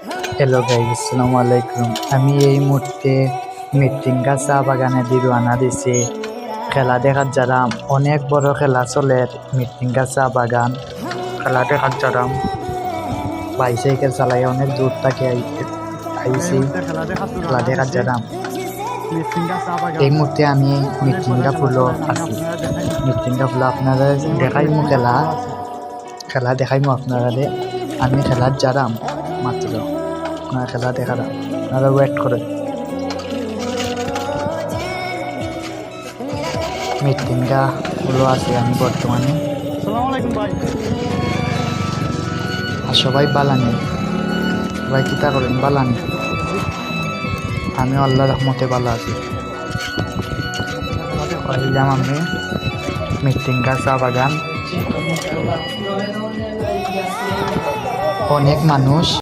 Hello guys, আসসালামু আলাইকুম। আমি এই মুহূর্তে মিটিঙ্গা চা বাগানে দিয়ে রওনা দিছি খেলা দেখার যারা অনেক বড় খেলা চলে মিটিঙ্গা চা বাগান খেলা দেখার যারা বাইসাইকেল চালাই অনেক দূর থেকে আইছি খেলা দেখার যারা এই মুহূর্তে আমি মিটিঙ্গা ফুলো আছি। মিটিঙ্গা ফুলো আপনারা দেখাইমু খেলা দেখাইমু আপনারা আমি খেলার যারাম মাত্র আপনারা খেলা দেখারাম আপনারা ওয়েট করেন। মিটিংটা হলো আছে আমি বর্তমানে আর সবাই বালানি সবাই কিতা করেন বালানি আমি আল্লাহ রহমতে ভালো আছি। কইলাম আমি মিটিংটা চা বাগান অনেক মানুষ